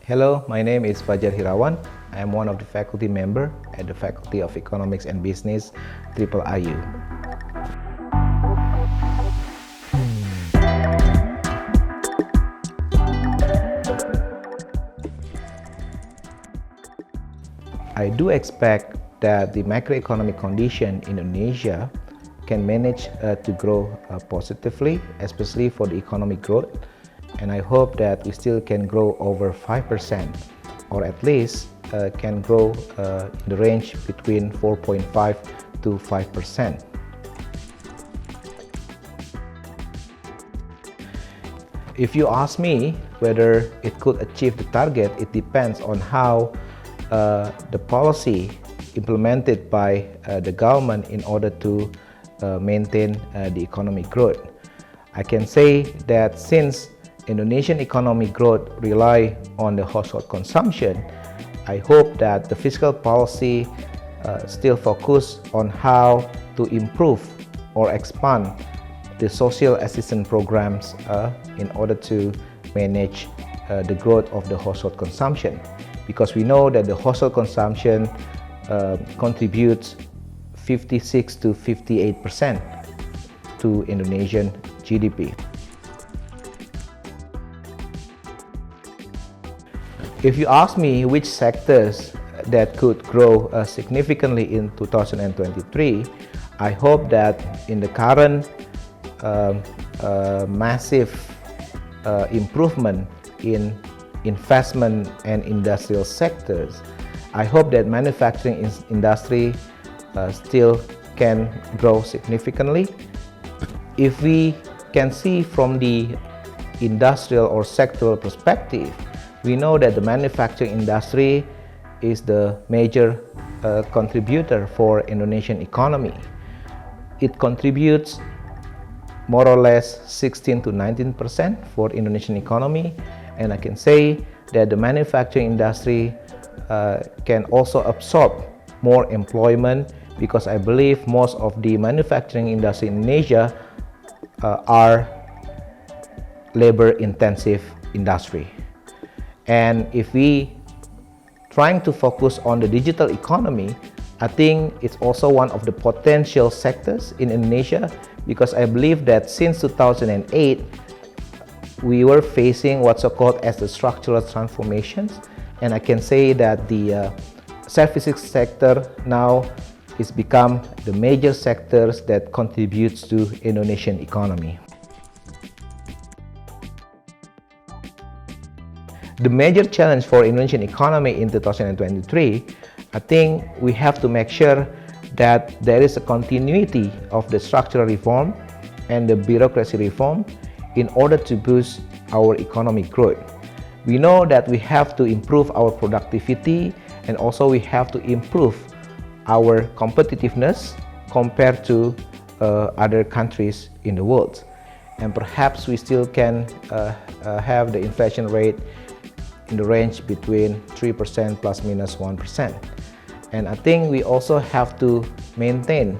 Hello, my name is Fajar Hirawan. I am one of the faculty member at the Faculty of Economics and Business, UIII. I do expect that the macroeconomic condition in Indonesia can manage to grow positively, especially for the economic growth. And I hope that we still can grow over 5%, or at least can grow in the range between 4.5 to 5%. If you ask me whether it could achieve the target, it depends on how the policy implemented by the government in order to maintain the economic growth. I can say that since Indonesian economic growth rely on the household consumption, I hope that the fiscal policy still focus on how to improve or expand the social assistance programs in order to manage the growth of the household consumption, because we know that the household consumption contributes 56 to 58% to Indonesian GDP. If you ask me which sectors that could grow significantly in 2023, I hope that in the current massive improvement in investment and industrial sectors, I hope that manufacturing industry still can grow significantly. If we can see from the industrial or sectoral perspective, we know that the manufacturing industry is the major contributor for Indonesian economy. It contributes more or less 16 to 19% for Indonesian economy, and I can say that the manufacturing industry can also absorb more employment, because I believe most of the manufacturing industry in Indonesia are labor-intensive industry. And if we trying to focus on the digital economy, I think it's also one of the potential sectors in Indonesia, because I believe that since 2008 we were facing what's so called as the structural transformations, and I can say that the services sector now is become the major sectors that contributes to Indonesian economy. The major challenge for Indonesian economy in 2023, I think we have to make sure that there is a continuity of the structural reform and the bureaucracy reform in order to boost our economic growth. We know that we have to improve our productivity, and also we have to improve our competitiveness compared to other countries in the world. And perhaps we still can have the inflation rate in the range between 3% plus minus 1%. And I think we also have to maintain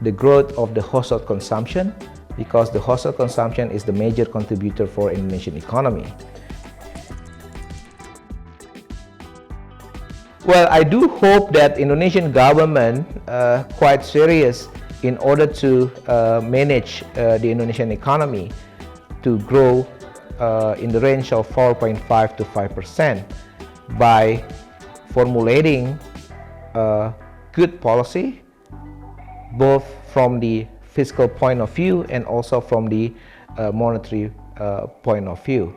the growth of the household consumption, because the household consumption is the major contributor for Indonesian economy. Well, I do hope that Indonesian government quite serious in order to manage the Indonesian economy to grow in the range of 4.5 to 5% by formulating a good policy, both from the fiscal point of view and also from the monetary point of view.